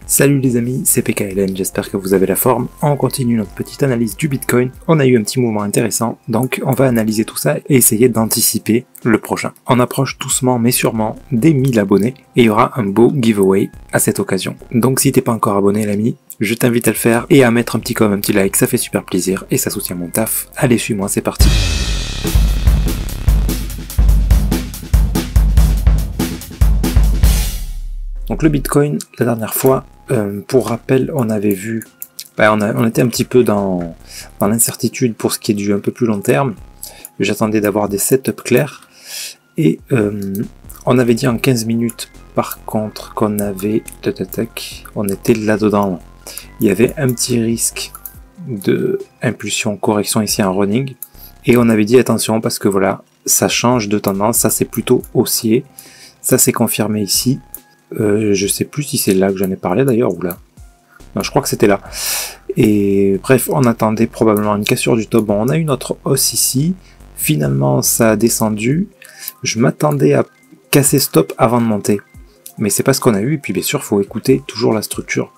Salut les amis, c'est PKLN, j'espère que vous avez la forme. On continue notre petite analyse du Bitcoin. On a eu un petit mouvement intéressant, donc on va analyser tout ça et essayer d'anticiper le prochain. On approche doucement mais sûrement des 1000 abonnés et il y aura un beau giveaway à cette occasion. Donc si t'es pas encore abonné l'ami, je t'invite à le faire et à mettre un petit comme, un petit like, ça fait super plaisir et ça soutient mon taf. Allez, suis-moi, c'est parti. Donc le Bitcoin, la dernière fois, pour rappel, on avait vu, on était un petit peu dans l'incertitude pour ce qui est du un peu plus long terme. J'attendais d'avoir des setups clairs. Et on avait dit en 15 minutes, par contre, qu'on avait, on était là-dedans. Il y avait un petit risque de impulsion, correction ici en running. Et on avait dit attention parce que voilà, ça change de tendance, ça c'est plutôt haussier. Ça s'est confirmé ici. Je sais plus si c'est là que j'en ai parlé d'ailleurs ou là. Non, je crois que c'était là. Et bref, on attendait probablement une cassure du top. Bon, on a eu notre hausse ici. Finalement, ça a descendu. Je m'attendais à casser stop avant de monter. Mais c'est pas ce qu'on a eu. Et puis bien sûr, il faut écouter toujours la structure.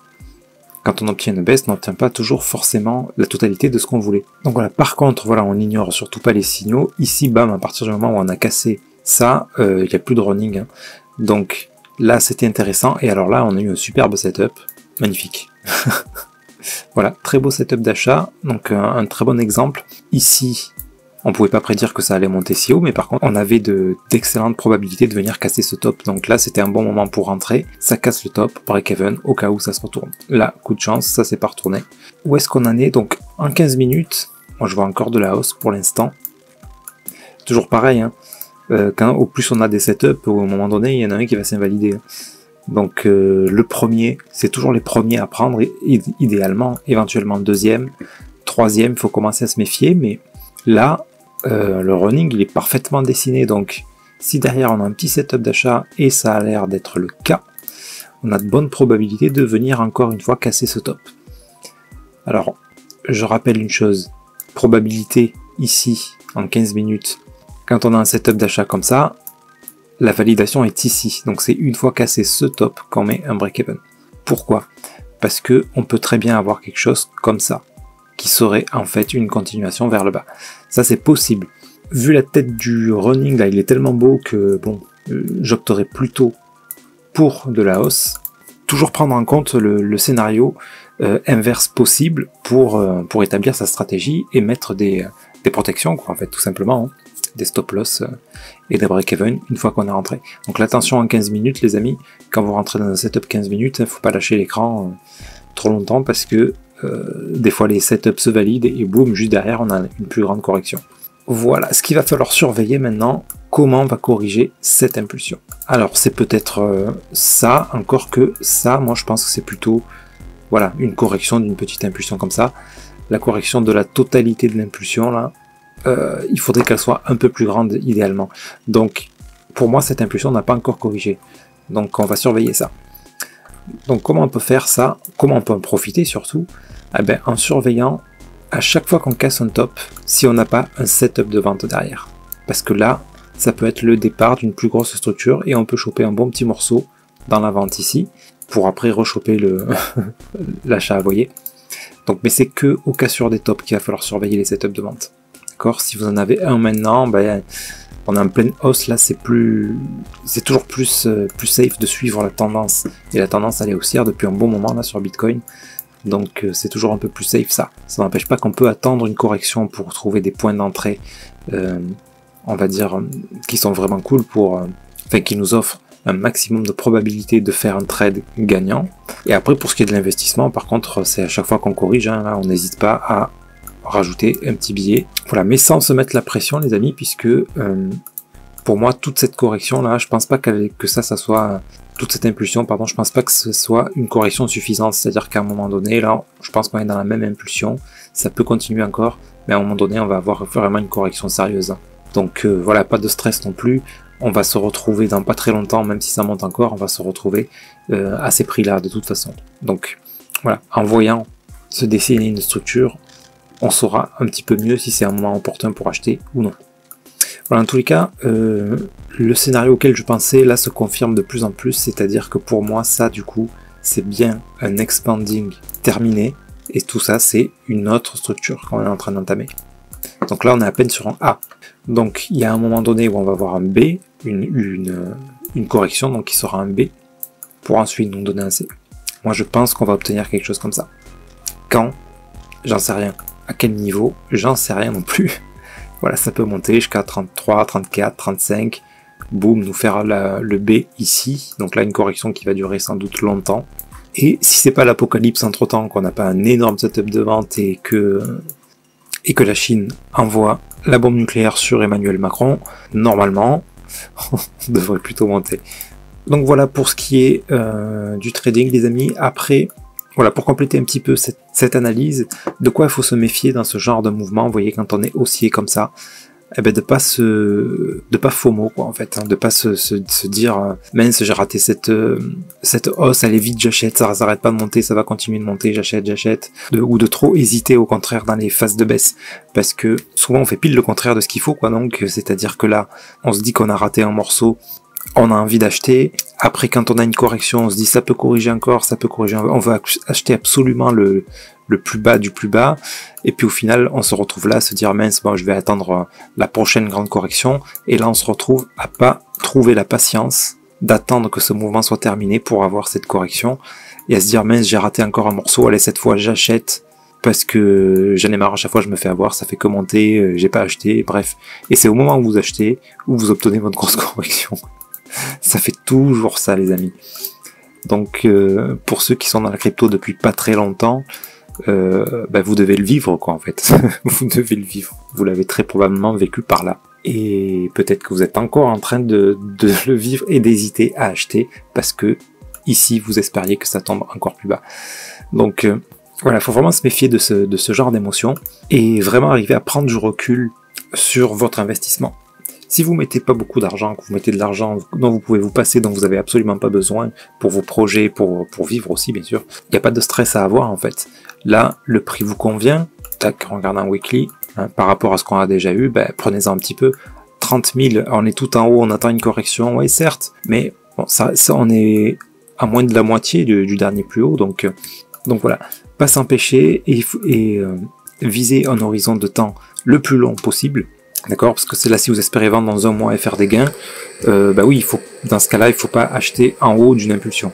Quand on obtient une baisse, on n'obtient pas toujours forcément la totalité de ce qu'on voulait. Donc voilà, par contre, voilà, on n'ignore surtout pas les signaux. Ici, bam, à partir du moment où on a cassé ça, il n'y a plus de running. Hein. Donc là, c'était intéressant. Et alors là, on a eu un superbe setup. Magnifique. Voilà, très beau setup d'achat. Donc un très bon exemple. Ici, on pouvait pas prédire que ça allait monter si haut, mais par contre, on avait d'excellentes probabilités de venir casser ce top. Donc là, c'était un bon moment pour rentrer. Ça casse le top, break-even, au cas où ça se retourne. Là, coup de chance, ça s'est pas retourné. Où est-ce qu'on en est? Donc, en 15 minutes, moi je vois encore de la hausse pour l'instant. Toujours pareil, hein. Au plus on a des setups, au moment donné, il y en a un qui va s'invalider. Donc le premier, c'est toujours les premiers à prendre, idéalement, éventuellement deuxième, troisième, il faut commencer à se méfier, mais là, le running, il est parfaitement dessiné, donc si derrière on a un petit setup d'achat, et ça a l'air d'être le cas, on a de bonnes probabilités de venir encore une fois casser ce top. Alors, je rappelle une chose, probabilité ici, en 15 minutes, quand on a un setup d'achat comme ça, la validation est ici. Donc c'est une fois cassé ce top qu'on met un break-even. Pourquoi? Parce que on peut très bien avoir quelque chose comme ça, qui serait en fait une continuation vers le bas. Ça c'est possible. Vu la tête du running, là il est tellement beau que bon, j'opterais plutôt pour de la hausse. Toujours prendre en compte le scénario inverse possible pour établir sa stratégie et mettre des protections, quoi, en fait, tout simplement. Hein. Des stop-loss et des break-even une fois qu'on est rentré. Donc l'attention en 15 minutes les amis, quand vous rentrez dans un setup 15 minutes, il ne faut pas lâcher l'écran trop longtemps parce que des fois les setups se valident et boum, juste derrière on a une plus grande correction. Voilà, ce qu'il va falloir surveiller maintenant, comment on va corriger cette impulsion. Alors c'est peut-être ça, encore que ça, moi je pense que c'est plutôt voilà, une correction d'une petite impulsion comme ça. La correction de la totalité de l'impulsion là, il faudrait qu'elle soit un peu plus grande idéalement. Donc pour moi cette impulsion n'a pas encore corrigé. Donc on va surveiller ça. Donc comment on peut faire ça? Comment on peut en profiter surtout? Eh bien, en surveillant à chaque fois qu'on casse un top, si on n'a pas un setup de vente derrière. Parce que là, ça peut être le départ d'une plus grosse structure et on peut choper un bon petit morceau dans la vente ici, pour après rechoper l'achat, vous voyez. Donc, mais c'est que au cas sur des tops qu'il va falloir surveiller les setups de vente. D'accord, si vous en avez un maintenant, ben, on est en pleine hausse, là c'est toujours plus safe de suivre la tendance. Et la tendance elle est haussière depuis un bon moment là sur Bitcoin. Donc c'est toujours un peu plus safe ça. Ça n'empêche pas qu'on peut attendre une correction pour trouver des points d'entrée, on va dire, qui sont vraiment cool qui nous offrent un maximum de probabilité de faire un trade gagnant. Et après pour ce qui est de l'investissement, par contre, c'est à chaque fois qu'on corrige, hein, là on n'hésite pas à rajouter un petit billet. Voilà, mais sans se mettre la pression les amis, puisque pour moi toute cette correction là, je pense pas que ça soit toute cette impulsion, pardon, je pense pas que ce soit une correction suffisante, c'est-à-dire qu'à un moment donné là, je pense qu'on est dans la même impulsion, ça peut continuer encore, mais à un moment donné on va avoir vraiment une correction sérieuse. Donc voilà, pas de stress non plus, on va se retrouver dans pas très longtemps, même si ça monte encore, on va se retrouver à ces prix là de toute façon. Donc voilà, en voyant se dessiner une structure, on saura un petit peu mieux si c'est un moment opportun pour acheter ou non. Voilà, en tous les cas, le scénario auquel je pensais là se confirme de plus en plus, c'est-à-dire que pour moi ça du coup c'est bien un expanding terminé, et tout ça c'est une autre structure qu'on est en train d'entamer. Donc là on est à peine sur un A. Donc il y a un moment donné où on va avoir un B, une correction, donc qui sera un B, pour ensuite nous donner un C. Moi je pense qu'on va obtenir quelque chose comme ça. Quand? J'en sais rien. À quel niveau? J'en sais rien non plus. Voilà, ça peut monter jusqu'à 33, 34, 35. Boum, nous faire le B ici. Donc là, une correction qui va durer sans doute longtemps. Et si c'est pas l'apocalypse entre-temps, qu'on n'a pas un énorme setup de vente et que la Chine envoie la bombe nucléaire sur Emmanuel Macron, normalement, on devrait plutôt monter. Donc voilà pour ce qui est du trading, les amis. Après, voilà, pour compléter un petit peu cette analyse, de quoi il faut se méfier dans ce genre de mouvement. Vous voyez, quand on est haussier comme ça, eh ben de pas FOMO, quoi, en fait, hein, de pas se dire mince, j'ai raté cette hausse, allez vite, j'achète, ça s'arrête pas de monter, ça va continuer de monter, j'achète, ou de trop hésiter au contraire dans les phases de baisse, parce que souvent on fait pile le contraire de ce qu'il faut, quoi. Donc c'est-à-dire que là, on se dit qu'on a raté un morceau, on a envie d'acheter. Après, quand on a une correction, on se dit ça peut corriger encore, ça peut corriger, on va acheter absolument le plus bas du plus bas, et puis au final on se retrouve là à se dire mince, bon, je vais attendre la prochaine grande correction, et là on se retrouve à pas trouver la patience d'attendre que ce mouvement soit terminé pour avoir cette correction, et à se dire mince, j'ai raté encore un morceau, allez, cette fois j'achète parce que j'en ai marre, à chaque fois je me fais avoir, ça fait que monter, j'ai pas acheté, bref. Et c'est au moment où vous achetez où vous obtenez votre grosse correction. Ça fait toujours ça, les amis. Donc pour ceux qui sont dans la crypto depuis pas très longtemps, vous devez le vivre, quoi, en fait. Vous devez le vivre. Vous l'avez très probablement vécu par là. Et peut-être que vous êtes encore en train de le vivre et d'hésiter à acheter parce que ici vous espériez que ça tombe encore plus bas. Donc voilà, il faut vraiment se méfier de ce genre d'émotions et vraiment arriver à prendre du recul sur votre investissement. Si vous mettez pas beaucoup d'argent, que vous mettez de l'argent dont vous pouvez vous passer, dont vous avez absolument pas besoin pour vos projets, pour vivre aussi, bien sûr, il n'y a pas de stress à avoir, en fait. Là, le prix vous convient, tac, regardez un weekly, hein, par rapport à ce qu'on a déjà eu, prenez-en un petit peu. 30 000, on est tout en haut, on attend une correction, ouais, certes, mais bon, ça on est à moins de la moitié du dernier plus haut, donc voilà, pas s'empêcher et viser un horizon de temps le plus long possible. D'accord, parce que c'est là, si vous espérez vendre dans un mois et faire des gains, oui, dans ce cas-là, il faut pas acheter en haut d'une impulsion.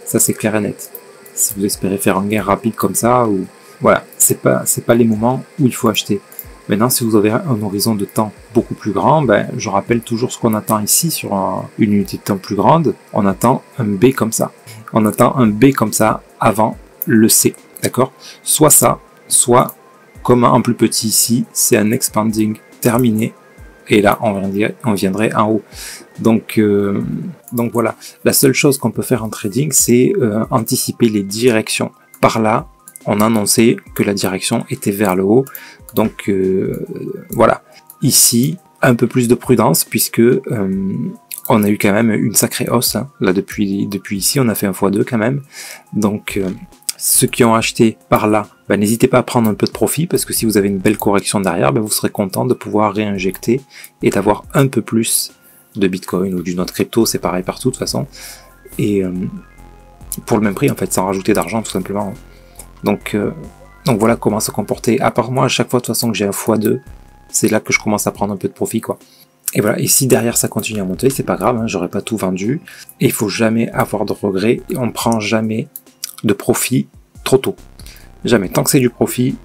Ça, c'est clair et net. Si vous espérez faire un gain rapide comme ça, ou voilà, c'est pas les moments où il faut acheter. Maintenant, si vous avez un horizon de temps beaucoup plus grand, je rappelle toujours ce qu'on attend ici sur une unité de temps plus grande. On attend un B comme ça. On attend un B comme ça avant le C. D'accord? Soit ça, soit comme en plus petit ici, c'est un expanding terminé, et là on viendrait en haut. Donc voilà, la seule chose qu'on peut faire en trading, c'est anticiper les directions. Par là, on annonçait que la direction était vers le haut, donc voilà. Ici, un peu plus de prudence, puisque on a eu quand même une sacrée hausse, hein. Là depuis ici, on a fait un x2 quand même, donc ceux qui ont acheté par là, n'hésitez pas à prendre un peu de profit, parce que si vous avez une belle correction derrière, vous serez content de pouvoir réinjecter et d'avoir un peu plus de Bitcoin ou d'une autre crypto, c'est pareil partout de toute façon, et pour le même prix en fait, sans rajouter d'argent tout simplement. Donc voilà comment se comporter. À part moi, à chaque fois de toute façon que j'ai un x2, c'est là que je commence à prendre un peu de profit, quoi. Et voilà, et si derrière ça continue à monter, c'est pas grave, hein, j'aurais pas tout vendu, et il faut jamais avoir de regrets, et on prend jamais de profit trop tôt. Jamais. Tant que c'est du profit,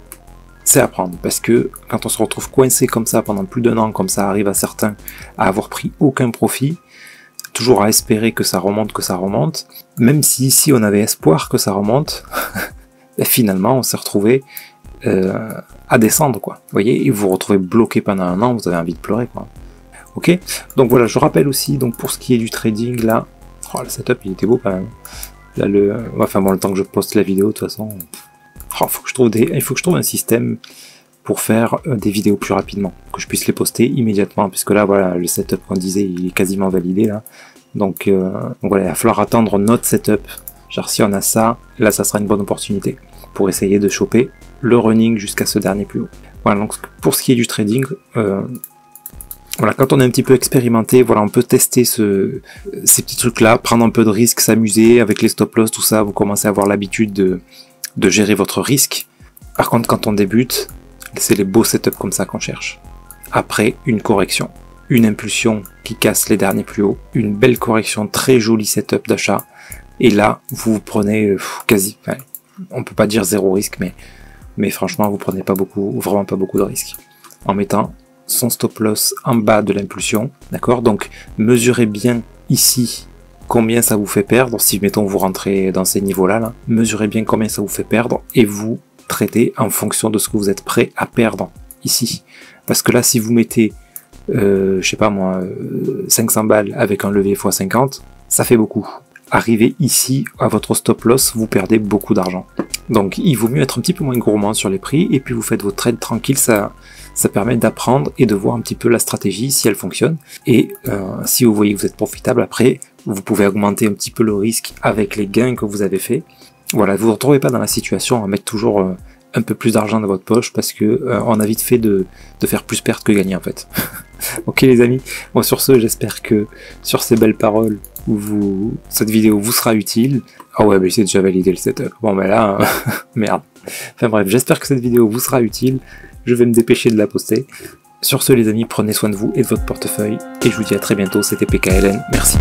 c'est à prendre. Parce que quand on se retrouve coincé comme ça pendant plus d'1 an, comme ça arrive à certains, à avoir pris aucun profit, toujours à espérer que ça remonte, même si ici on avait espoir que ça remonte, finalement on s'est retrouvé à descendre, quoi. Vous voyez, et vous vous retrouvez bloqué pendant 1 an, vous avez envie de pleurer, quoi. Ok, donc voilà, je rappelle aussi, donc pour ce qui est du trading, là, le setup il était beau quand même. Là, le temps que je poste la vidéo, de toute façon, il faut que je trouve un système pour faire des vidéos plus rapidement, que je puisse les poster immédiatement, puisque là, voilà, le setup qu'on disait, il est quasiment validé, là. Donc voilà, il va falloir attendre notre setup. Genre, si on a ça, là, ça sera une bonne opportunité pour essayer de choper le running jusqu'à ce dernier plus haut. Voilà, donc pour ce qui est du trading, Voilà, quand on est un petit peu expérimenté, voilà, on peut tester ces petits trucs-là, prendre un peu de risque, s'amuser avec les stop-loss, tout ça, vous commencez à avoir l'habitude de gérer votre risque. Par contre, quand on débute, c'est les beaux setups comme ça qu'on cherche. Après, une correction, une impulsion qui casse les derniers plus hauts, une belle correction, très jolie setup d'achat, et là, vous prenez quasi, enfin, on peut pas dire zéro risque, mais franchement, vous prenez pas beaucoup, vraiment pas beaucoup de risques. En mettant son stop loss en bas de l'impulsion, d'accord? Donc, mesurez bien ici combien ça vous fait perdre. Si, mettons, vous rentrez dans ces niveaux-là, là, mesurez bien combien ça vous fait perdre, et vous traitez en fonction de ce que vous êtes prêt à perdre ici. Parce que là, si vous mettez, je sais pas moi, 500 balles avec un levier x50, ça fait beaucoup. Arrivé ici, à votre stop loss, vous perdez beaucoup d'argent. Donc, il vaut mieux être un petit peu moins gourmand sur les prix, et puis vous faites votre trade tranquille, ça permet d'apprendre et de voir un petit peu la stratégie, si elle fonctionne. Et si vous voyez que vous êtes profitable, après, vous pouvez augmenter un petit peu le risque avec les gains que vous avez fait. Voilà, vous ne vous retrouvez pas dans la situation à mettre toujours un peu plus d'argent dans votre poche, parce que on a vite fait de faire plus perdre que gagner en fait. Ok les amis, bon, sur ce, j'espère que sur ces belles paroles, cette vidéo vous sera utile. Ah ouais, mais j'ai déjà validé le setup. Bon ben là, merde. Enfin bref, j'espère que cette vidéo vous sera utile. Je vais me dépêcher de la poster. Sur ce les amis, prenez soin de vous et de votre portefeuille. Et je vous dis à très bientôt, c'était PKLN. Merci.